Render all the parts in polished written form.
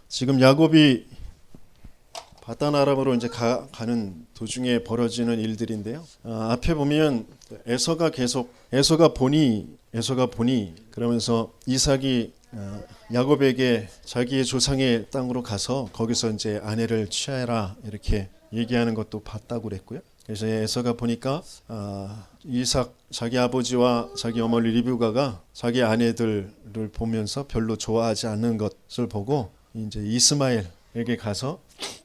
지금 야곱이 바단 아람으로 이제 가는 도중에 벌어지는 일들인데요. 앞에 보면 에서가 보니 그러면서 이삭이 야곱에게 자기의 조상의 땅으로 가서 거기서 이제 아내를 취하라 이렇게 얘기하는 것도 봤다고 그랬고요. 그래서 에서가 보니까 이삭 자기 아버지와 자기 어머니 리브가가 자기 아내들을 보면서 별로 좋아하지 않는 것을 보고 이제 이스마엘에게 가서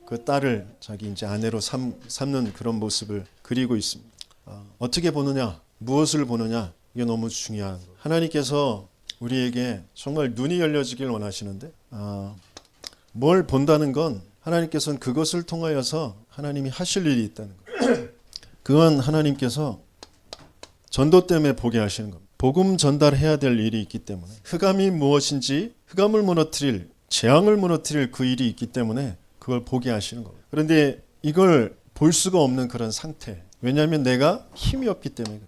그 딸을 자기 이제 아내로 삼는 그런 모습을 그리고 있습니다. 어떻게 보느냐, 무엇을 보느냐, 이게 너무 중요한 거예요. 하나님께서 우리에게 정말 눈이 열려지길 원하시는데 뭘 본다는 건 하나님께서는 그것을 통하여서 하나님이 하실 일이 있다는 거예요. 그건 하나님께서 전도 때문에 보게 하시는 겁니다. 복음 전달해야 될 일이 있기 때문에 흑암이 무엇인지 흑암을 무너뜨릴 재앙을 무너뜨릴 그 일이 있기 때문에 그걸 보게 하시는 겁니다. 그런데 이걸 볼 수가 없는 그런 상태. 왜냐하면 내가 힘이 없기 때문에 그래요.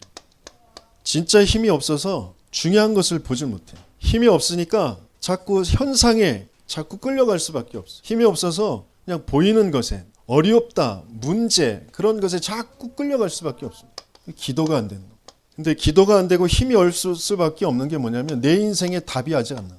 진짜 힘이 없어서 중요한 것을 보질 못해. 힘이 없으니까 자꾸 현상에 자꾸 끌려갈 수밖에 없어. 힘이 없어서 그냥 보이는 것에 어렵다, 문제 그런 것에 자꾸 끌려갈 수밖에 없습니다. 기도가 안 되는 거예요. 근데 기도가 안 되고 힘이 없을 수밖에 없는 게 뭐냐면 내 인생에 답이 아직 안 나요.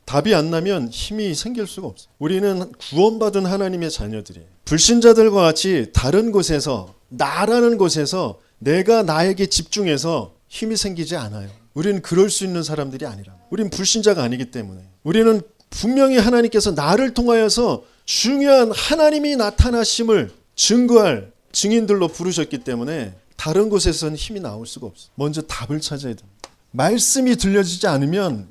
답이 안 나면 힘이 생길 수가 없어요. 우리는 구원받은 하나님의 자녀들이에요. 불신자들과 같이 다른 곳에서 나라는 곳에서 내가 나에게 집중해서 힘이 생기지 않아요. 우리는 그럴 수 있는 사람들이 아니라. 우리는 불신자가 아니기 때문에. 우리는 분명히 하나님께서 나를 통하여서 중요한 하나님이 나타나심을 증거할 증인들로 부르셨기 때문에 다른 곳에서는 힘이 나올 수가 없어요. 먼저 답을 찾아야 됩니다. 말씀이 들려지지 않으면,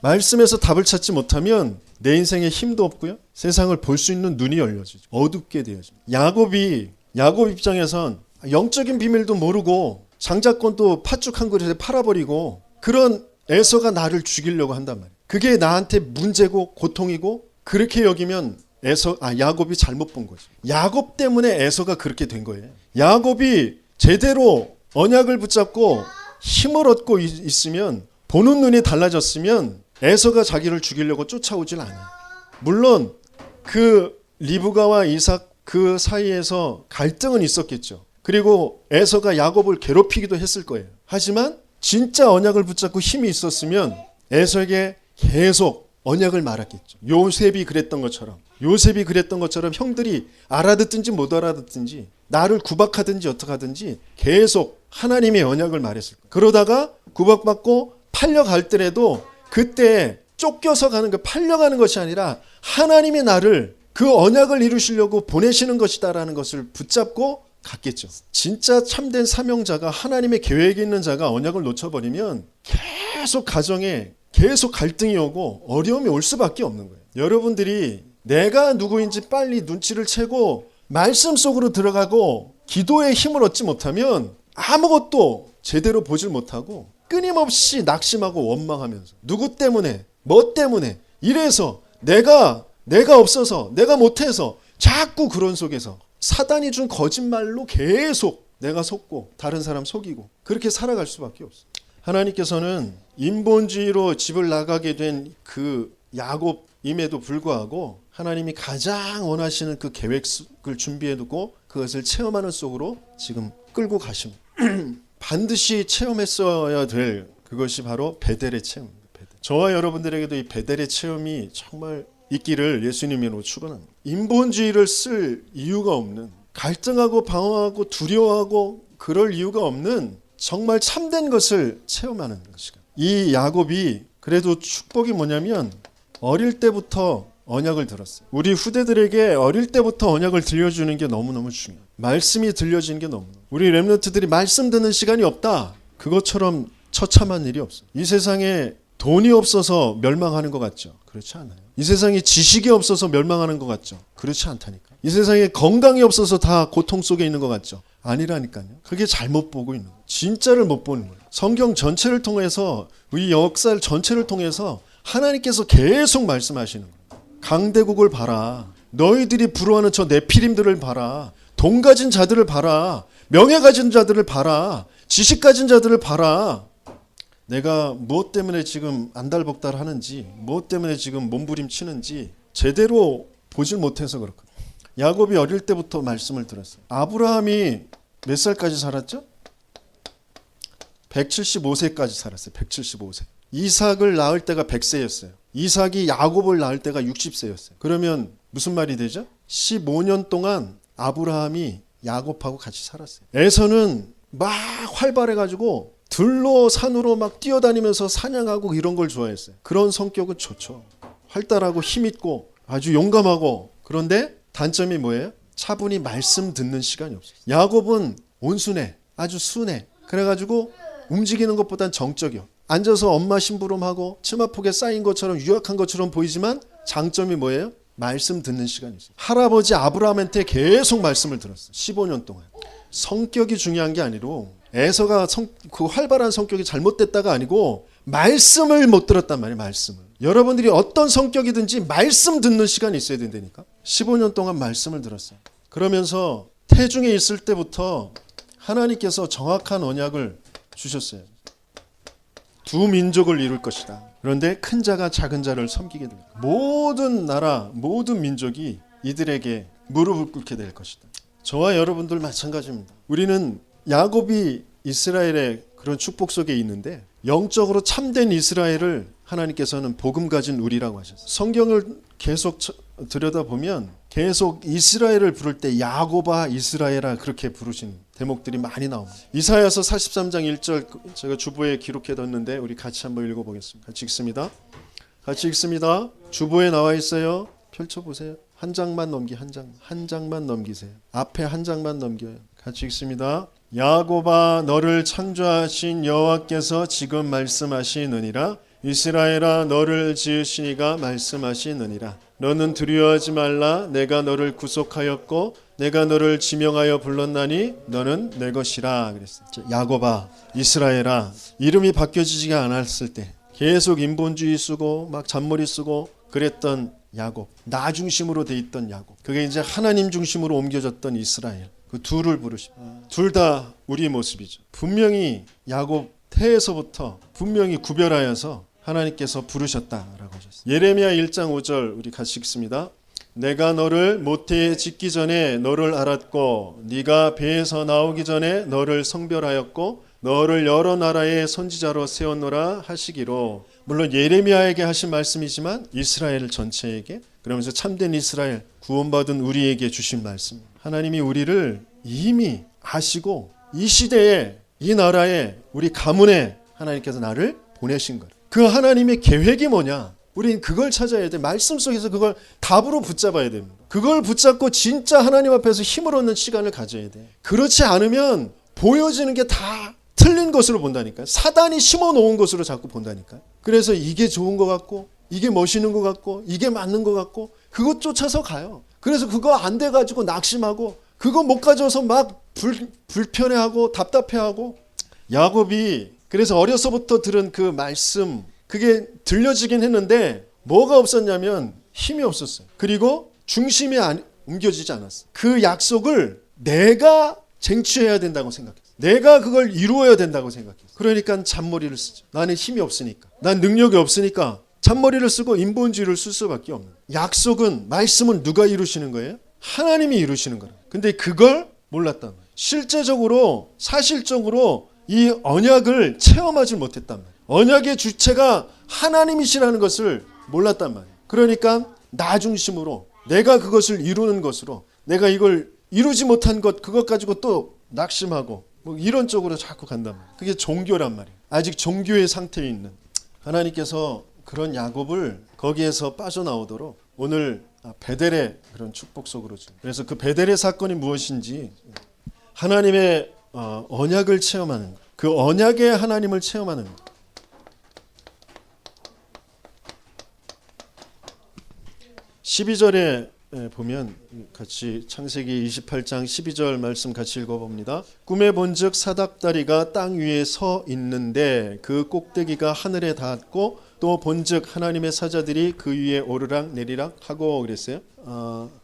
말씀에서 답을 찾지 못하면 내 인생에 힘도 없고요. 세상을 볼 수 있는 눈이 열려지죠. 어둡게 되어집니다. 야곱 입장에선 영적인 비밀도 모르고 장자권도 팥죽 한 그릇에 팔아버리고 그런 에서가 나를 죽이려고 한단 말이에요. 그게 나한테 문제고 고통이고 그렇게 여기면 야곱이 잘못 본 거죠. 야곱 때문에 에서가 그렇게 된 거예요. 야곱이 제대로 언약을 붙잡고 힘을 얻고 있으면 보는 눈이 달라졌으면 에서가 자기를 죽이려고 쫓아오질 않아요. 물론 그 리브가와 이삭 그 사이에서 갈등은 있었겠죠. 그리고 에서가 야곱을 괴롭히기도 했을 거예요. 하지만 진짜 언약을 붙잡고 힘이 있었으면 에서에게 계속 언약을 말했겠죠. 요셉이 그랬던 것처럼 형들이 알아듣든지 못 알아듣든지 나를 구박하든지 어떻게 하든지 계속 하나님의 언약을 말했을 거예요. 그러다가 구박받고 팔려갈더라도 그때 쫓겨서 가는 거, 팔려가는 것이 아니라 하나님이 나를 그 언약을 이루시려고 보내시는 것이다라는 것을 붙잡고 갔겠죠. 진짜 참된 사명자가, 하나님의 계획이 있는 자가 언약을 놓쳐버리면 계속 가정에 계속 갈등이 오고 어려움이 올 수밖에 없는 거예요. 여러분들이 내가 누구인지 빨리 눈치를 채고 말씀 속으로 들어가고 기도에 힘을 얻지 못하면 아무것도 제대로 보질 못하고 끊임없이 낙심하고 원망하면서 누구 때문에 뭐 때문에 이래서 내가 없어서 내가 못해서 자꾸 그런 속에서 사단이 준 거짓말로 계속 내가 속고 다른 사람 속이고 그렇게 살아갈 수밖에 없어요. 하나님께서는 인본주의로 집을 나가게 된 그 야곱임에도 불구하고 하나님이 가장 원하시는 그 계획을 준비해두고 그것을 체험하는 속으로 지금 끌고 가십니다. 반드시 체험했어야 될 그것이 바로 베델의 체험입니다. 저와 여러분들에게도 이 베델의 체험이 정말 있기를 예수님으로 축원합니다. 인본주의를 쓸 이유가 없는, 갈등하고 방황하고 두려워하고 그럴 이유가 없는 정말 참된 것을 체험하는 것이다. 이 야곱이 그래도 축복이 뭐냐면 어릴 때부터 언약을 들었어요. 우리 후대들에게 어릴 때부터 언약을 들려주는 게 너무너무 중요해요. 말씀이 들려지는 게 너무. 우리 렘넌트들이 말씀 듣는 시간이 없다. 그것처럼 처참한 일이 없어요. 이 세상에 돈이 없어서 멸망하는 것 같죠? 그렇지 않아요. 이 세상에 지식이 없어서 멸망하는 것 같죠? 그렇지 않다니까. 이 세상에 건강이 없어서 다 고통 속에 있는 것 같죠? 아니라니까요. 그게 잘못 보고 있는 거예요. 진짜를 못 보는 거예요. 성경 전체를 통해서, 우리 역사 전체를 통해서 하나님께서 계속 말씀하시는 거예요. 강대국을 봐라. 너희들이 부러워하는 저 네피림들을 봐라. 돈 가진 자들을 봐라. 명예 가진 자들을 봐라. 지식 가진 자들을 봐라. 내가 무엇 때문에 지금 안달복달 하는지, 무엇 때문에 지금 몸부림치는지 제대로 보질 못해서 그렇거든요. 야곱이 어릴 때부터 말씀을 들었어요. 아브라함이 몇 살까지 살았죠? 175세까지 살았어요. 175세. 이삭을 낳을 때가 100세였어요. 이삭이 야곱을 낳을 때가 60세였어요. 그러면 무슨 말이 되죠? 15년 동안 아브라함이 야곱하고 같이 살았어요. 에서는 막 활발해가지고 들로 산으로 막 뛰어다니면서 사냥하고 이런 걸 좋아했어요. 그런 성격은 좋죠. 활달하고 힘있고 아주 용감하고. 그런데 단점이 뭐예요? 차분히 말씀 듣는 시간이 없어요. 야곱은 온순해. 아주 순해. 그래가지고 움직이는 것보단 정적이요. 앉아서 엄마 심부름하고 치마폭에 쌓인 것처럼 유약한 것처럼 보이지만 장점이 뭐예요? 말씀 듣는 시간이 있어요. 할아버지 아브라함한테 계속 말씀을 들었어요. 15년 동안. 성격이 중요한 게 아니고 에서가 그 활발한 성격이 잘못됐다가 아니고 말씀을 못 들었단 말이에요. 말씀을. 여러분들이 어떤 성격이든지 말씀 듣는 시간이 있어야 된다니까. 15년 동안 말씀을 들었어요. 그러면서 태중에 있을 때부터 하나님께서 정확한 언약을 주셨어요. 두 민족을 이룰 것이다. 그런데 큰 자가 작은 자를 섬기게 될 것이다. 모든 나라, 모든 민족이 이들에게 무릎을 꿇게 될 것이다. 저와 여러분들 마찬가지입니다. 우리는 야곱이 이스라엘의 그런 축복 속에 있는데 영적으로 참된 이스라엘을 하나님께서는 복음 가진 우리라고 하셨어요. 성경을 계속 들여다보면 계속 이스라엘을 부를 때 야곱아 이스라엘아 그렇게 부르신 대목들이 많이 나옵니다. 이사야서 43장 1절 제가 주보에 기록해뒀는데 우리 같이 한번 읽어보겠습니다. 같이 읽습니다. 같이 읽습니다. 주보에 나와 있어요. 펼쳐보세요. 한 장만 한 장만 넘기세요. 앞에 한 장만 넘겨요. 같이 읽습니다. 야곱아 너를 창조하신 여호와께서 지금 말씀하시느니라. 이스라엘아 너를 지으시니가 말씀하시느니라. 너는 두려워하지 말라. 내가 너를 구속하였고 내가 너를 지명하여 불렀나니 너는 내 것이라 그랬어요. 야곱아 이스라엘아 이름이 바뀌어지지가 않았을 때 계속 인본주의 쓰고 막 잔머리 쓰고 그랬던 야곱, 나 중심으로 돼 있던 야곱, 그게 이제 하나님 중심으로 옮겨졌던 이스라엘, 그 둘을 부르십니다. 둘 다 우리의 모습이죠. 분명히 야곱 태에서부터 분명히 구별하여서 하나님께서 부르셨다라고 하셨어요. 예레미야 1장 5절 우리 같이 읽습니다. 내가 너를 모태에 짓기 전에 너를 알았고 네가 배에서 나오기 전에 너를 성별하였고 너를 여러 나라의 선지자로 세웠노라 하시기로. 물론 예레미야에게 하신 말씀이지만 이스라엘 전체에게, 그러면서 참된 이스라엘 구원받은 우리에게 주신 말씀. 하나님이 우리를 이미 아시고 이 시대에 이 나라에 우리 가문에 하나님께서 나를 보내신 거예요. 그 하나님의 계획이 뭐냐? 우린 그걸 찾아야 돼. 말씀 속에서 그걸 답으로 붙잡아야 됩니다. 그걸 붙잡고 진짜 하나님 앞에서 힘을 얻는 시간을 가져야 돼. 그렇지 않으면 보여지는 게 다 틀린 것으로 본다니까요. 사단이 심어놓은 것으로 자꾸 본다니까요. 그래서 이게 좋은 것 같고 이게 멋있는 것 같고 이게 맞는 것 같고 그것 쫓아서 가요. 그래서 그거 안 돼가지고 낙심하고 그거 못 가져서 막 불편해하고 답답해하고. 야곱이 그래서 어려서부터 들은 그 말씀 그게 들려지긴 했는데 뭐가 없었냐면 힘이 없었어요. 그리고 중심이 옮겨지지 않았어요. 그 약속을 내가 쟁취해야 된다고 생각했어요. 내가 그걸 이루어야 된다고 생각했어요. 그러니까 잔머리를 쓰죠. 나는 힘이 없으니까, 난 능력이 없으니까 잔머리를 쓰고 인본주의를 쓸 수밖에 없는. 약속은, 말씀은 누가 이루시는 거예요? 하나님이 이루시는 거예요. 근데 그걸 몰랐단 말이에요. 실제적으로 사실적으로 이 언약을 체험하지 못했단 말이에요. 언약의 주체가 하나님이시라는 것을 몰랐단 말이에요. 그러니까 나 중심으로 내가 그것을 이루는 것으로, 내가 이걸 이루지 못한 것 그것 가지고 또 낙심하고 뭐 이런 쪽으로 자꾸 간단 말이에요. 그게 종교란 말이에요. 아직 종교의 상태에 있는. 하나님께서 그런 야곱을 거기에서 빠져나오도록 오늘 베델의 그런 축복 속으로 주. 그래서 그 베델의 사건이 무엇인지 하나님의 언약을 체험하는 것, 그 언약의 하나님을 체험하는 것. 12절에 보면 같이 창세기 28장 12절 말씀 같이 읽어봅니다. 꿈에 본즉 사닥다리가 땅 위에 서 있는데 그 꼭대기가 하늘에 닿았고 또 본즉 하나님의 사자들이 그 위에 오르락 내리락 하고 그랬어요.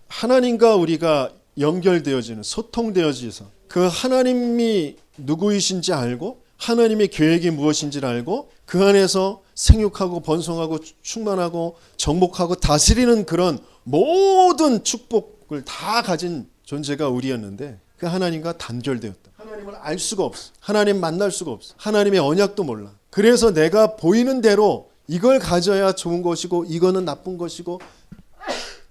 하나님과 우리가 연결되어지는, 소통되어져서 그 하나님이 누구이신지 알고 하나님의 계획이 무엇인지를 알고 그 안에서 생육하고 번성하고 충만하고 정복하고 다스리는 그런 모든 축복을 다 가진 존재가 우리였는데 그 하나님과 단절되었다. 하나님을 알 수가 없어. 하나님 만날 수가 없어. 하나님의 언약도 몰라. 그래서 내가 보이는 대로 이걸 가져야 좋은 것이고 이거는 나쁜 것이고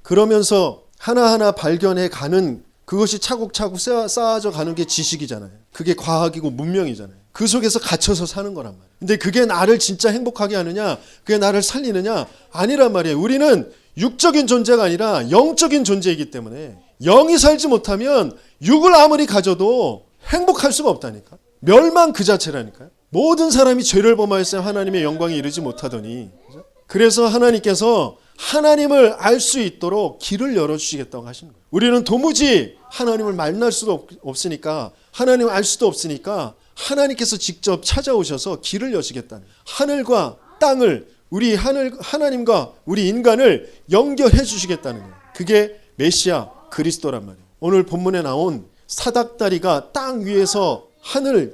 그러면서 하나하나 발견해 가는 그것이 차곡차곡 쌓아져 가는 게 지식이잖아요. 그게 과학이고 문명이잖아요. 그 속에서 갇혀서 사는 거란 말이에요. 근데 그게 나를 진짜 행복하게 하느냐? 그게 나를 살리느냐? 아니란 말이에요. 우리는 육적인 존재가 아니라 영적인 존재이기 때문에 영이 살지 못하면 육을 아무리 가져도 행복할 수가 없다니까. 멸망 그 자체라니까요. 모든 사람이 죄를 범하였으면 하나님의 영광에 이르지 못하더니. 그래서 하나님께서 하나님을 알 수 있도록 길을 열어주시겠다고 하시는 거예요. 우리는 도무지 하나님을 만날 수도 없으니까 하나님을 알 수도 없으니까 하나님께서 직접 찾아오셔서 길을 여시겠다는 거예요. 하늘과 땅을 우리 하나님과 우리 인간을 연결해 주시겠다는 거예요. 그게 메시아 그리스도란 말이에요. 오늘 본문에 나온 사닥다리가 땅 위에서 하늘에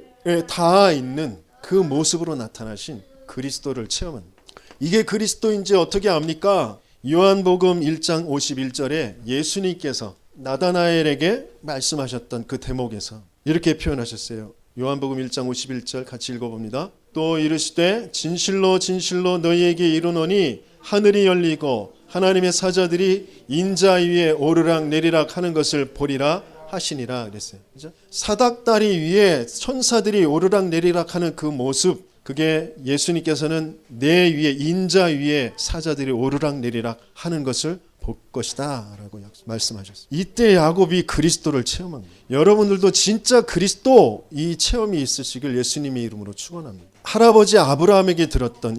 닿아 있는 그 모습으로 나타나신 그리스도를 체험합니다. 이게 그리스도인지 어떻게 압니까? 요한복음 1장 51절에 예수님께서 나다나엘에게 말씀하셨던 그 대목에서 이렇게 표현하셨어요. 요한복음 1장 51절 같이 읽어봅니다. 또 이르시되 진실로 진실로 너희에게 이르노니 하늘이 열리고 하나님의 사자들이 인자 위에 오르락 내리락 하는 것을 보리라 하시니라 그랬어요. 그죠? 사닥다리 위에 천사들이 오르락 내리락 하는 그 모습, 그게 예수님께서는 내 위에 인자 위에 사자들이 오르락 내리락 하는 것을 볼 것이다 라고 말씀하셨어요. 이때 야곱이 그리스도를 체험합니다. 여러분들도 진짜 그리스도 이 체험이 있으시길 예수님의 이름으로 축원합니다. 할아버지 아브라함에게 들었던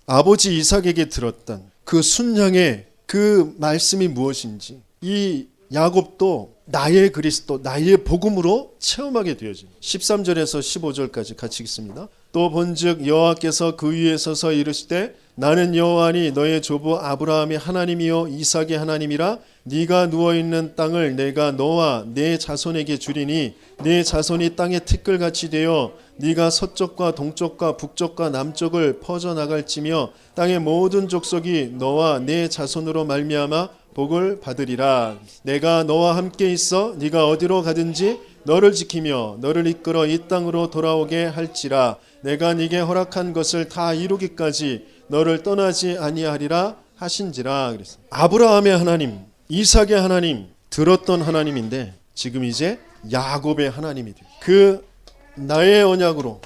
아버지 이삭에게 들었던 그 순양의 그 말씀이 무엇인지 이 야곱도 나의 그리스도, 나의 복음으로 체험하게 되어집니다. 13절에서 15절까지 같이 읽습니다. 또 본즉 여호와께서 그 위에 서서 이르시되 나는 여호와니 너의 조부 아브라함의 하나님이요 이삭의 하나님이라. 네가 누워있는 땅을 내가 너와 네 자손에게 주리니 네 자손이 땅의 티끌같이 되어 네가 서쪽과 동쪽과 북쪽과 남쪽을 퍼져나갈지며 땅의 모든 족속이 너와 네 자손으로 말미암아 복을 받으리라. 내가 너와 함께 있어 네가 어디로 가든지 너를 지키며 너를 이끌어 이 땅으로 돌아오게 할지라. 내가 네게 허락한 것을 다 이루기까지 너를 떠나지 아니하리라 하신지라. 그랬어요. 아브라함의 하나님, 이삭의 하나님, 들었던 하나님인데 지금 이제 야곱의 하나님이 돼요. 그 나의 언약으로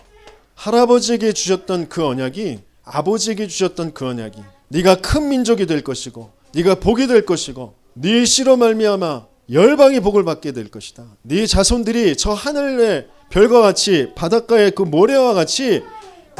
할아버지에게 주셨던 그 언약이 아버지에게 주셨던 그 언약이 네가 큰 민족이 될 것이고 네가 복이 될 것이고 네 씨로 말미암아 열방이 복을 받게 될 것이다. 네 자손들이 저 하늘의 별과 같이 바닷가의 그 모래와 같이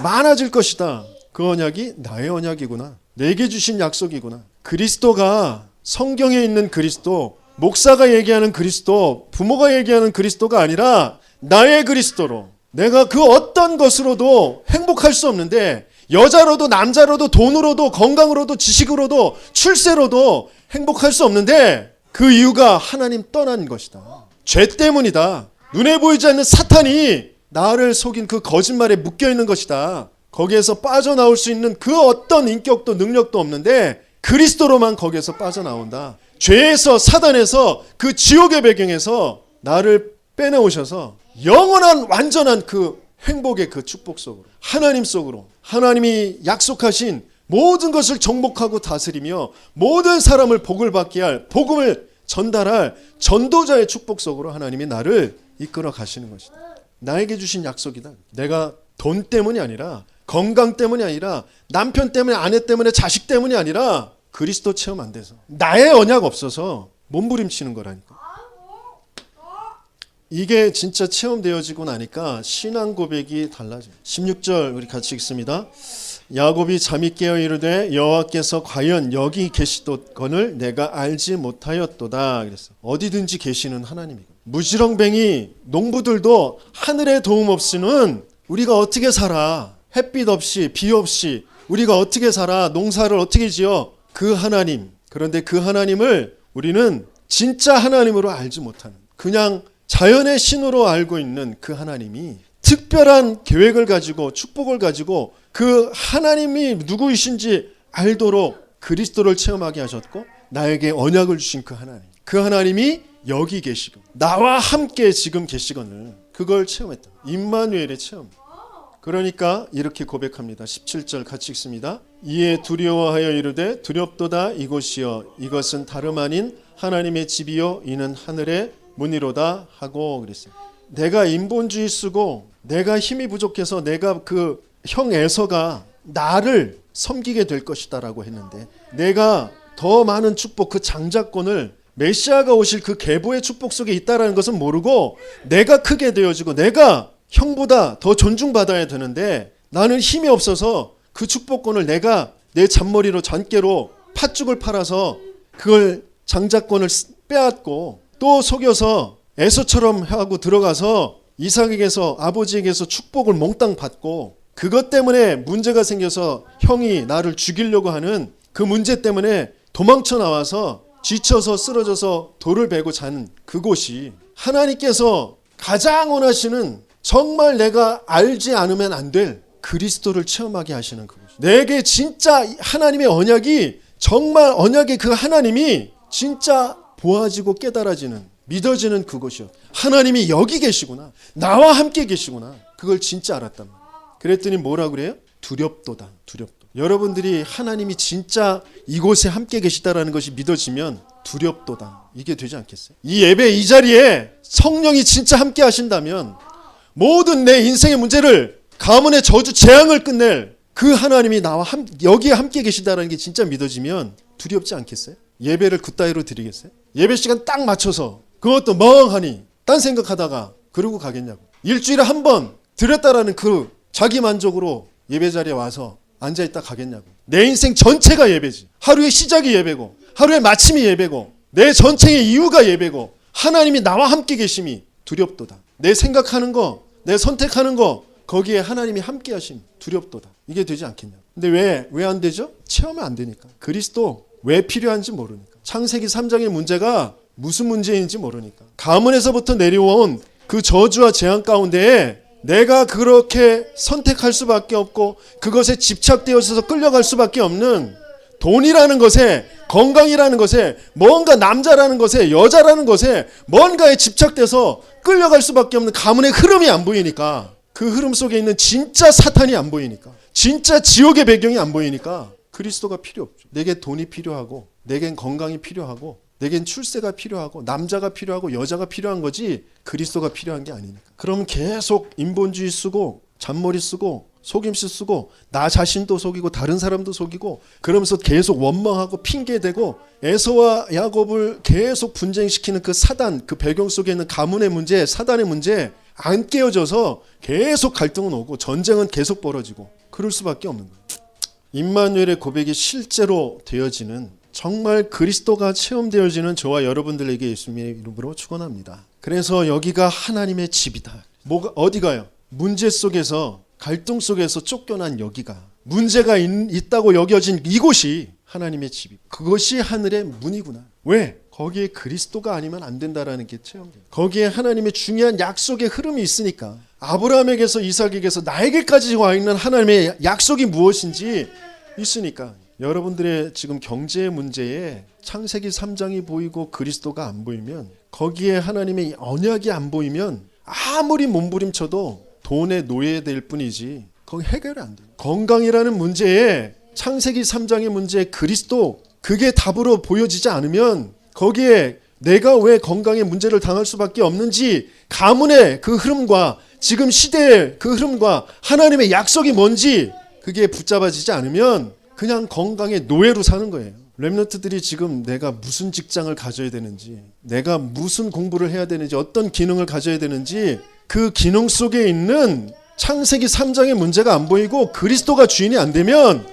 많아질 것이다. 그 언약이 나의 언약이구나. 내게 주신 약속이구나. 그리스도가 성경에 있는 그리스도, 목사가 얘기하는 그리스도, 부모가 얘기하는 그리스도가 아니라 나의 그리스도로 내가 그 어떤 것으로도 행복할 수 없는데 여자로도 남자로도 돈으로도 건강으로도 지식으로도 출세로도 행복할 수 없는데 그 이유가 하나님 떠난 것이다. 죄 때문이다. 눈에 보이지 않는 사탄이 나를 속인 그 거짓말에 묶여있는 것이다. 거기에서 빠져나올 수 있는 그 어떤 인격도 능력도 없는데 그리스도로만 거기에서 빠져나온다. 죄에서 사단에서 그 지옥의 배경에서 나를 빼내오셔서 영원한 완전한 그 행복의 그 축복 속으로 하나님 속으로 하나님이 약속하신 모든 것을 정복하고 다스리며 모든 사람을 복을 받게 할 복음을 전달할 전도자의 축복 속으로 하나님이 나를 이끌어 가시는 것이다. 나에게 주신 약속이다. 내가 돈 때문이 아니라 건강 때문이 아니라 남편 때문에 아내 때문에 자식 때문이 아니라 그리스도 체험 안 돼서 나의 언약 없어서 몸부림치는 거라니까. 이게 진짜 체험되어지고 나니까 신앙 고백이 달라져요. 16절 우리 같이 읽습니다. 야곱이 잠이 깨어 이르되 여호와께서 과연 여기 계시도건을 내가 알지 못하였도다. 그랬어. 어디든지 계시는 하나님이고 무지렁뱅이 농부들도 하늘의 도움 없이는 우리가 어떻게 살아? 햇빛 없이 비 없이 우리가 어떻게 살아? 농사를 어떻게 지어? 그 하나님. 그런데 그 하나님을 우리는 진짜 하나님으로 알지 못하는 그냥 자연의 신으로 알고 있는 그 하나님이 특별한 계획을 가지고 축복을 가지고 그 하나님이 누구이신지 알도록 그리스도를 체험하게 하셨고 나에게 언약을 주신 그 하나님, 그 하나님이 여기 계시고 나와 함께 지금 계시거늘 그걸 체험했다. 임마누엘의 체험. 그러니까 이렇게 고백합니다. 17절 같이 읽습니다. 이에 두려워하여 이르되 두렵도다 이곳이여 이것은 다름 아닌 하나님의 집이요 이는 하늘의 문이로다 하고 그랬어요. 내가 인본주의 쓰고 내가 힘이 부족해서 내가 그 형 에서가 나를 섬기게 될 것이다 라고 했는데 내가 더 많은 축복 그 장자권을 메시아가 오실 그 계보의 축복 속에 있다라는 것은 모르고 내가 크게 되어지고 내가 형보다 더 존중받아야 되는데 나는 힘이 없어서 그 축복권을 내가 내 잔머리로 잔깨로 팥죽을 팔아서 그걸 장자권을 빼앗고 또 속여서 에서처럼 하고 들어가서 이삭에게서 아버지에게서 축복을 몽땅 받고 그것 때문에 문제가 생겨서 형이 나를 죽이려고 하는 그 문제 때문에 도망쳐 나와서 지쳐서 쓰러져서 돌을 베고 자는 그곳이 하나님께서 가장 원하시는 정말 내가 알지 않으면 안 될 그리스도를 체험하게 하시는 그곳. 내게 진짜 하나님의 언약이 정말 언약의 그 하나님이 진짜 보아지고 깨달아지는 믿어지는 그곳이요. 하나님이 여기 계시구나. 나와 함께 계시구나. 그걸 진짜 알았단 말이에요. 그랬더니 뭐라 그래요? 두렵도다. 두렵도. 여러분들이 하나님이 진짜 이곳에 함께 계시다라는 것이 믿어지면 두렵도다. 이게 되지 않겠어요? 이 예배 이 자리에 성령이 진짜 함께 하신다면 모든 내 인생의 문제를 가문의 저주 재앙을 끝낼 그 하나님이 나와 여기에 함께 계시다라는 게 진짜 믿어지면 두렵지 않겠어요? 예배를 그따위로 드리겠어요? 예배 시간 딱 맞춰서 그것도 멍하니 딴 생각하다가 그러고 가겠냐고. 일주일에 한 번 드렸다라는 그 자기 만족으로 예배 자리에 와서 앉아있다 가겠냐고. 내 인생 전체가 예배지. 하루의 시작이 예배고 하루의 마침이 예배고 내 전체의 이유가 예배고 하나님이 나와 함께 계심이 두렵도다. 내 생각하는 거, 내 선택하는 거 거기에 하나님이 함께 하심 두렵도다. 이게 되지 않겠냐고. 근데 왜 안 되죠? 체험이 안 되니까. 그리스도 왜 필요한지 모르니까. 창세기 3장의 문제가 무슨 문제인지 모르니까. 가문에서부터 내려온 그 저주와 재앙 가운데에 내가 그렇게 선택할 수밖에 없고 그것에 집착되어서 끌려갈 수밖에 없는 돈이라는 것에 건강이라는 것에 뭔가 남자라는 것에 여자라는 것에 뭔가에 집착돼서 끌려갈 수밖에 없는 가문의 흐름이 안 보이니까 그 흐름 속에 있는 진짜 사탄이 안 보이니까 진짜 지옥의 배경이 안 보이니까 그리스도가 필요 없죠. 내게 돈이 필요하고 내겐 건강이 필요하고 내겐 출세가 필요하고 남자가 필요하고 여자가 필요한 거지 그리스도가 필요한 게 아니니까. 그러면 계속 인본주의 쓰고 잔머리 쓰고 속임수 쓰고 나 자신도 속이고 다른 사람도 속이고 그러면서 계속 원망하고 핑계대고 에서와 야곱을 계속 분쟁시키는 그 사단 그 배경 속에 있는 가문의 문제 사단의 문제 안 깨어져서 계속 갈등은 오고 전쟁은 계속 벌어지고 그럴 수밖에 없는 거예요. 임마누엘의 고백이 실제로 되어지는 정말 그리스도가 체험되어지는 저와 여러분들에게 예수님의 이름으로 축원합니다. 그래서 여기가 하나님의 집이다. 어디가요? 문제 속에서 갈등 속에서 쫓겨난 여기가 문제가 있다고 여겨진 이곳이 하나님의 집이 그것이 하늘의 문이구나. 왜? 거기에 그리스도가 아니면 안 된다라는 게 체험돼요. 거기에 하나님의 중요한 약속의 흐름이 있으니까 아브라함에게서 이삭에게서 나에게까지 와 있는 하나님의 약속이 무엇인지 있으니까 여러분들의 지금 경제 문제에 창세기 3장이 보이고 그리스도가 안 보이면 거기에 하나님의 언약이 안 보이면 아무리 몸부림쳐도 돈의 노예될 뿐이지 거기 해결이 안 돼요. 건강이라는 문제에 창세기 3장의 문제에 그리스도 그게 답으로 보여지지 않으면 거기에 내가 왜 건강의 문제를 당할 수밖에 없는지 가문의 그 흐름과 지금 시대의 그 흐름과 하나님의 약속이 뭔지 그게 붙잡아지지 않으면 그냥 건강의 노예로 사는 거예요. 렘넌트들이 지금 내가 무슨 직장을 가져야 되는지 내가 무슨 공부를 해야 되는지 어떤 기능을 가져야 되는지 그 기능 속에 있는 창세기 3장의 문제가 안 보이고 그리스도가 주인이 안 되면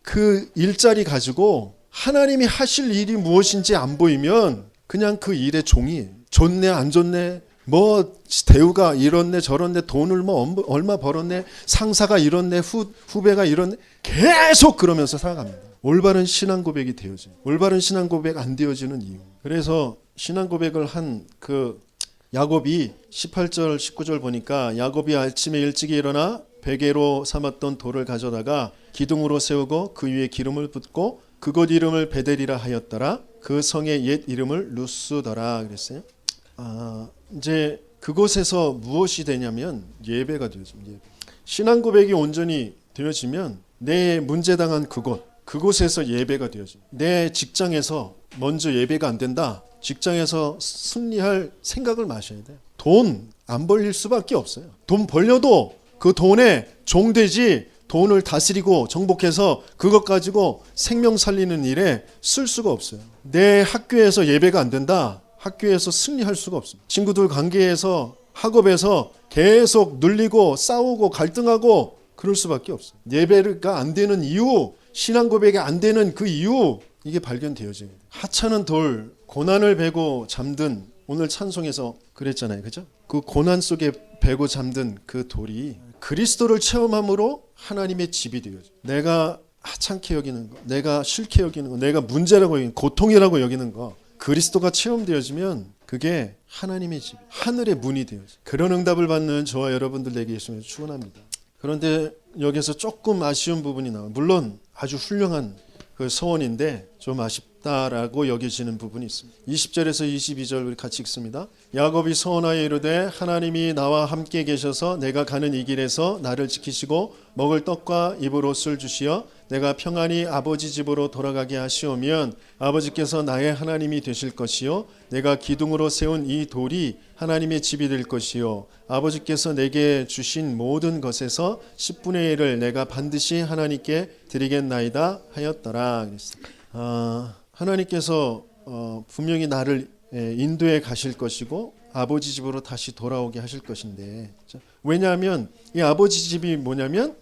그 일자리 가지고 하나님이 하실 일이 무엇인지 안 보이면 그냥 그 일의 종이 좋네 안 좋네 뭐 대우가 이렇네 저렇네 돈을 뭐 얼마 벌었네 상사가 이렇네 후배가 이렇네 계속 그러면서 살아갑니다. 올바른 신앙 고백이 되어져요. 올바른 신앙 고백 안 되어지는 이유. 그래서 신앙 고백을 한 그 야곱이 18절 19절 보니까 야곱이 아침에 일찍이 일어나 베개로 삼았던 돌을 가져다가 기둥으로 세우고 그 위에 기름을 붓고 그곳 이름을 베델이라 하였더라. 그 성의 옛 이름을 루스더라 그랬어요. 이제 그곳에서 무엇이 되냐면 예배가 되어집니다. 예배. 신앙 고백이 온전히 되어지면 내 문제당한 그곳에서 예배가 되어집니다. 내 직장에서 먼저 예배가 안 된다. 직장에서 승리할 생각을 마셔야 돼요. 돈 안 벌릴 수밖에 없어요. 돈 벌려도 그 돈에 종되지 돈을 다스리고 정복해서 그것 가지고 생명 살리는 일에 쓸 수가 없어요. 내 학교에서 예배가 안 된다. 학교에서 승리할 수가 없습니다. 친구들 관계에서 학업에서 계속 눌리고 싸우고 갈등하고 그럴 수밖에 없어요. 예배가 안 되는 이유, 신앙 고백이 안 되는 그 이유, 이게 발견되어져요. 하찮은 돌, 고난을 베고 잠든, 오늘 찬송에서 그랬잖아요. 그죠? 그 고난 속에 베고 잠든 그 돌이 그리스도를 체험함으로 하나님의 집이 되어져요. 내가 하찮게 여기는 거, 내가 싫게 여기는 거, 내가 문제라고 여기는 거, 고통이라고 여기는 거, 그리스도가 체험되어지면 그게 하나님의 집, 하늘의 문이 되어져요. 그런 응답을 받는 저와 여러분들 되게 예수님을 축원합니다. 그런데 여기서 조금 아쉬운 부분이 나와요. 물론 아주 훌륭한 그 소원인데 좀 아쉽다라고 여겨지는 부분이 있습니다. 20절에서 22절 우리 같이 읽습니다. 야곱이 소원하여 이르되 하나님이 나와 함께 계셔서 내가 가는 이 길에서 나를 지키시고 먹을 떡과 입을 옷을 주시어 내가 평안히 아버지 집으로 돌아가게 하시오면 아버지께서 나의 하나님이 되실 것이요 내가 기둥으로 세운 이 돌이 하나님의 집이 될 것이요 아버지께서 내게 주신 모든 것에서 10분의 1을 내가 반드시 하나님께 드리겠나이다 하였더라. 하나님께서 분명히 나를 인도에 가실 것이고 아버지 집으로 다시 돌아오게 하실 것인데, 왜냐하면 이 아버지 집이 뭐냐면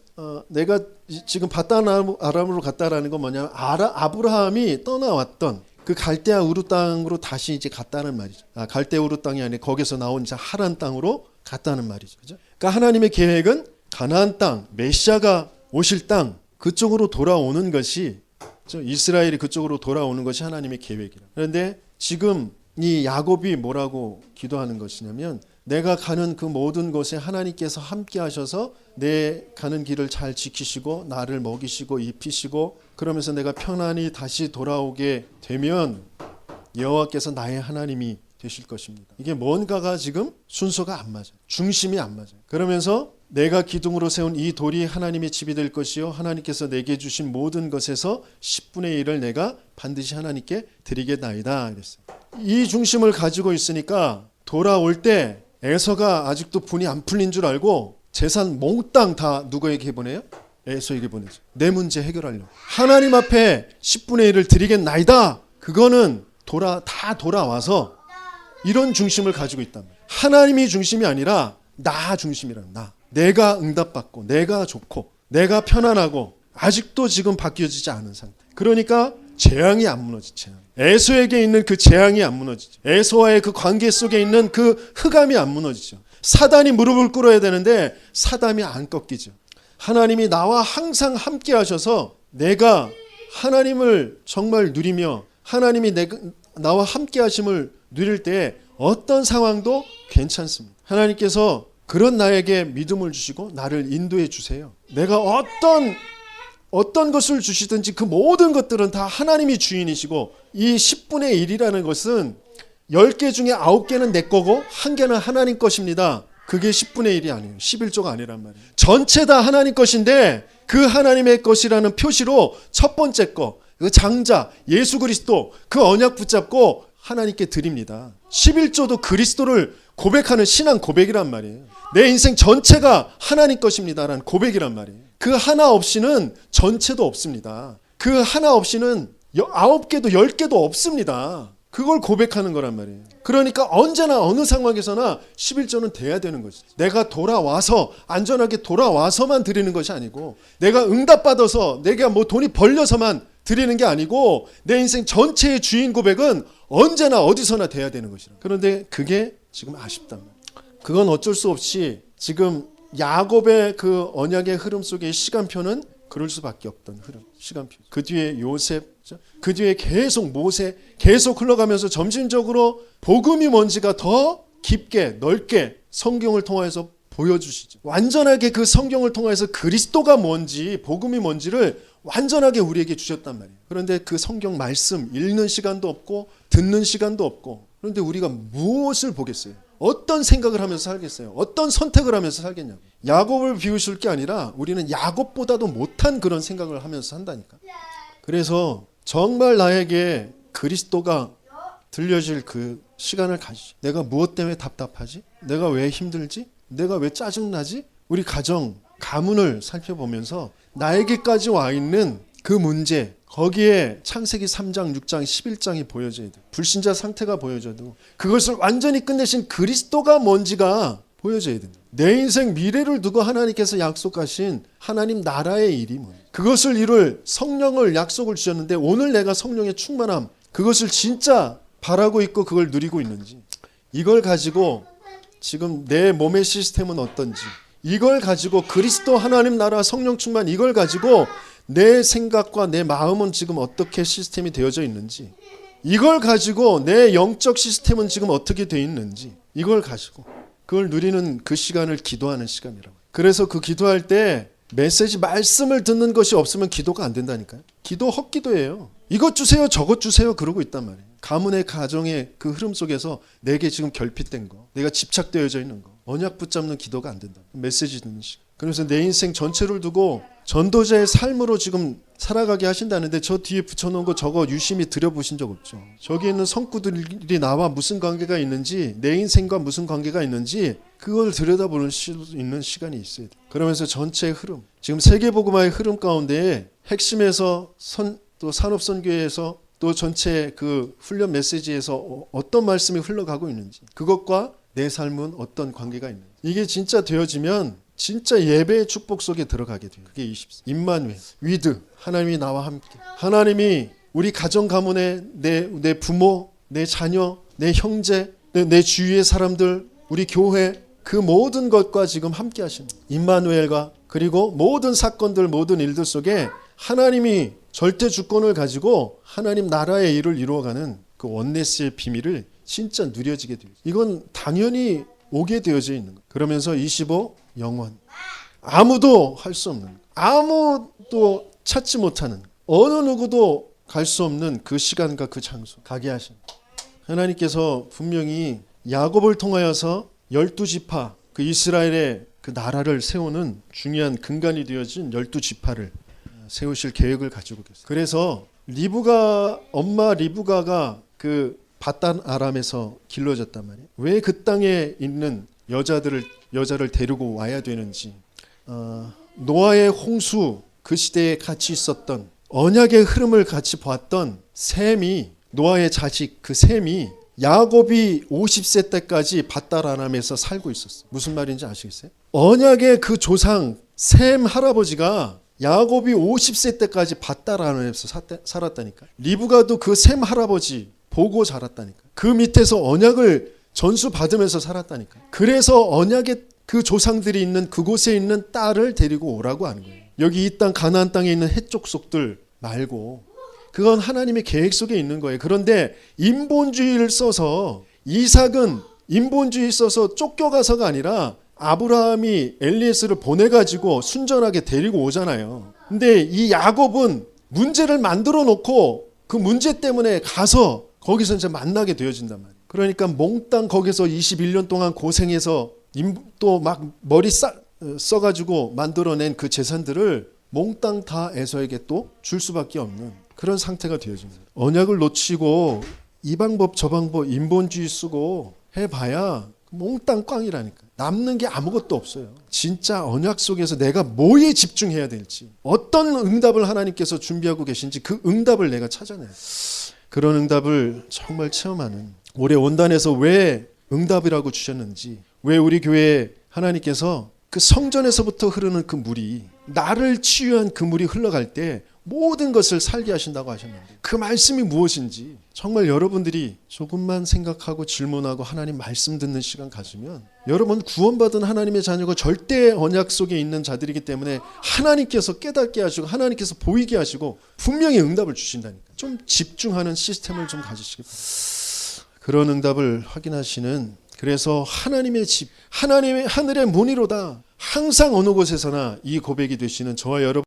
내가 지금 바단 아람으로 갔다라는 건 뭐냐면 아브라함이 떠나왔던 그 갈대아 우르 땅으로 다시 이제 갔다는 말이죠. 갈대아 우르 땅이 아니라 거기서 나온 이제 하란 땅으로 갔다는 말이죠. 그죠? 그러니까 하나님의 계획은 가나안 땅, 메시아가 오실 땅 그쪽으로 돌아오는 것이, 이스라엘이 그쪽으로 돌아오는 것이 하나님의 계획이라. 그런데 지금 이 야곱이 뭐라고 기도하는 것이냐면 내가 가는 그 모든 곳에 하나님께서 함께 하셔서 내 가는 길을 잘 지키시고 나를 먹이시고 입히시고 그러면서 내가 편안히 다시 돌아오게 되면 여호와께서 나의 하나님이 되실 것입니다. 이게 뭔가가 지금 순서가 안 맞아요. 중심이 안 맞아요. 그러면서 내가 기둥으로 세운 이 돌이 하나님의 집이 될 것이요 하나님께서 내게 주신 모든 것에서 10분의 1을 내가 반드시 하나님께 드리겠나이다 그랬어요. 이 중심을 가지고 있으니까 돌아올 때 에서가 아직도 분이 안 풀린 줄 알고 재산 몽땅 다 누구에게 보내요? 에서에게 보내죠. 내 문제 해결하려고. 하나님 앞에 10분의 1을 드리겠나이다. 그거는 다 돌아와서 이런 중심을 가지고 있단 말이에요. 하나님이 중심이 아니라 나 중심이라는 나. 내가 응답받고 내가 좋고 내가 편안하고 아직도 지금 바뀌어지지 않은 상태. 그러니까 재앙이 안 무너지죠. 에서에게 있는 그 재앙이 안 무너지죠. 에서와의 그 관계 속에 있는 그 흑암이 안 무너지죠. 사단이 무릎을 꿇어야 되는데 사단이 안 꺾이죠. 하나님이 나와 항상 함께 하셔서 내가 하나님을 정말 누리며 하나님이 나와 함께 하심을 누릴 때 어떤 상황도 괜찮습니다. 하나님께서 그런 나에게 믿음을 주시고 나를 인도해 주세요. 내가 어떤 것을 주시든지 그 모든 것들은 다 하나님이 주인이시고 이 10분의 1이라는 것은 10개 중에 9개는 내 거고 1개는 하나님 것입니다. 그게 10분의 1이 아니에요. 11조가 아니란 말이에요. 전체 다 하나님 것인데 그 하나님의 것이라는 표시로 첫 번째 거, 그 장자 예수 그리스도 그 언약 붙잡고 하나님께 드립니다. 11조도 그리스도를 고백하는 신앙 고백이란 말이에요. 내 인생 전체가 하나님 것입니다라는 고백이란 말이에요. 그 하나 없이는 전체도 없습니다. 그 하나 없이는 9개도 10개도 없습니다. 그걸 고백하는 거란 말이에요. 그러니까 언제나 어느 상황에서나 11조는 돼야 되는 것이죠. 내가 돌아와서 안전하게 돌아와서만 드리는 것이 아니고 내가 응답받아서 내가 뭐 돈이 벌려서만 드리는 게 아니고 내 인생 전체의 주인 고백은 언제나 어디서나 돼야 되는 것이라. 그런데 그게 지금 아쉽단 말이에요. 그건 어쩔 수 없이 지금 야곱의 그 언약의 흐름 속의 시간표는 그럴 수밖에 없던 흐름, 시간표. 그 뒤에 요셉, 그 뒤에 계속 모세 계속 흘러가면서 점진적으로 복음이 뭔지가 더 깊게 넓게 성경을 통해서 보여주시죠. 완전하게 그 성경을 통해서 그리스도가 뭔지 복음이 뭔지를 완전하게 우리에게 주셨단 말이에요. 그런데 그 성경 말씀 읽는 시간도 없고 듣는 시간도 없고, 그런데 우리가 무엇을 보겠어요? 어떤 생각을 하면서 살겠어요? 어떤 선택을 하면서 살겠냐고. 야곱을 비우실 게 아니라 우리는 야곱보다도 못한 그런 생각을 하면서 산다니까. 그래서 정말 나에게 그리스도가 들려질 그 시간을 가지죠. 내가 무엇 때문에 답답하지? 내가 왜 힘들지? 내가 왜 짜증나지? 우리 가문을 살펴보면서 나에게까지 와 있는 그 문제, 거기에 창세기 3장, 6장, 11장이 보여져야 돼. 불신자 상태가 보여져도 그것을 완전히 끝내신 그리스도가 뭔지가 보여져야 된다. 내 인생 미래를 두고 하나님께서 약속하신 하나님 나라의 일이 뭐냐. 그것을 이룰 성령을 약속을 주셨는데 오늘 내가 성령의 충만함, 그것을 진짜 바라고 있고 그걸 누리고 있는지, 이걸 가지고 지금 내 몸의 시스템은 어떤지, 이걸 가지고 그리스도 하나님 나라 성령 충만, 이걸 가지고 내 생각과 내 마음은 지금 어떻게 시스템이 되어져 있는지, 이걸 가지고 내 영적 시스템은 지금 어떻게 되어 있는지, 이걸 가지고 그걸 누리는 그 시간을 기도하는 시간이라고. 그래서 그 기도할 때 메시지 말씀을 듣는 것이 없으면 기도가 안 된다니까요. 기도 헛기도예요. 이것 주세요 저것 주세요 그러고 있단 말이에요. 가문의 가정의 그 흐름 속에서 내게 지금 결핍된 거, 내가 집착되어져 있는 거, 언약 붙잡는 기도가 안 된다. 메시지 듣는 시간. 그래서 내 인생 전체를 두고 전도자의 삶으로 지금 살아가게 하신다는데 저 뒤에 붙여놓은 거 저거 유심히 들여보신 적 없죠. 저기 있는 성구들이 나와 무슨 관계가 있는지, 내 인생과 무슨 관계가 있는지 그걸 들여다보는 있는 시간이 있어야 돼. 그러면서 전체의 흐름, 지금 세계복음화의 흐름 가운데 핵심에서 또 산업선교에서 또 전체 그 훈련 메시지에서 어떤 말씀이 흘러가고 있는지, 그것과 내 삶은 어떤 관계가 있는지, 이게 진짜 되어지면 진짜 예배의 축복 속에 들어가게 돼요. 그게 24. 임마누엘, 위드, 하나님이 나와 함께. 하나님이 우리 가정 가문에 내 부모, 내 자녀, 내 형제, 내 주위의 사람들, 우리 교회, 그 모든 것과 지금 함께 하시는 임마누엘과, 그리고 모든 사건들, 모든 일들 속에 하나님이 절대 주권을 가지고 하나님 나라의 일을 이루어가는 그 원네스의 비밀을 진짜 누려지게 돼요. 이건 당연히 오게 되어져 있는 거예요. 그러면서 25, 영원. 아무도 할 수 없는, 아무도 찾지 못하는, 어느 누구도 갈 수 없는 그 시간과 그 장소 가게 하신 하나님께서 분명히 야곱을 통하여서 12지파, 그 이스라엘의 그 나라를 세우는 중요한 근간이 되어진 12지파를 세우실 계획을 가지고 계세요. 그래서 엄마 리브가가 그 바단 아람에서 길러졌단 말이에요. 왜 그 땅에 있는 여자를 데리고 와야 되는지, 노아의 홍수 그 시대에 같이 있었던 언약의 흐름을 같이 보았던 셈이, 노아의 자식 그 셈이 야곱이 50세 때까지 바단 아람에서 살고 있었어. 무슨 말인지 아시겠어요? 언약의 그 조상 셈 할아버지가 야곱이 50세 때까지 바단 아람에서 살았다니까. 리브가도 그 셈 할아버지 보고 자랐다니까. 그 밑에서 언약을 전수받으면서 살았다니까. 그래서 언약의 그 조상들이 있는 그곳에 있는 딸을 데리고 오라고 하는 거예요. 여기 이 땅 가나안 땅에 있는 해족속들 말고, 그건 하나님의 계획 속에 있는 거예요. 그런데 인본주의를 써서, 이삭은 인본주의 써서 쫓겨가서가 아니라 아브라함이 엘리에스를 보내가지고 순전하게 데리고 오잖아요. 근데 이 야곱은 문제를 만들어 놓고 그 문제 때문에 가서 거기서 이제 만나게 되어진단 말이에요. 그러니까 몽땅 거기서 21년 동안 고생해서 또 막 머리 써가지고 만들어낸 그 재산들을 몽땅 다 에서에게 또 줄 수밖에 없는 그런 상태가 되어집니다. 언약을 놓치고 이 방법 저 방법 인본주의 쓰고 해봐야 몽땅 꽝이라니까. 남는 게 아무것도 없어요. 진짜 언약 속에서 내가 뭐에 집중해야 될지, 어떤 응답을 하나님께서 준비하고 계신지 그 응답을 내가 찾아내야 돼. 그런 응답을 정말 체험하는, 올해 원단에서 왜 응답이라고 주셨는지, 왜 우리 교회에 하나님께서 그 성전에서부터 흐르는 그 물이, 나를 치유한 그 물이 흘러갈 때 모든 것을 살게 하신다고 하셨는데, 그 말씀이 무엇인지 정말 여러분들이 조금만 생각하고 질문하고 하나님 말씀 듣는 시간 가지면, 여러분 구원받은 하나님의 자녀가 절대 언약 속에 있는 자들이기 때문에 하나님께서 깨닫게 하시고 하나님께서 보이게 하시고 분명히 응답을 주신다니까. 좀 집중하는 시스템을 좀 가지시기 바랍니다. 그런 응답을 확인하시는 그래서 하나님의 집, 하나님의 하늘의 문이로다. 항상 어느 곳에서나 이 고백이 되시는 저와 여러분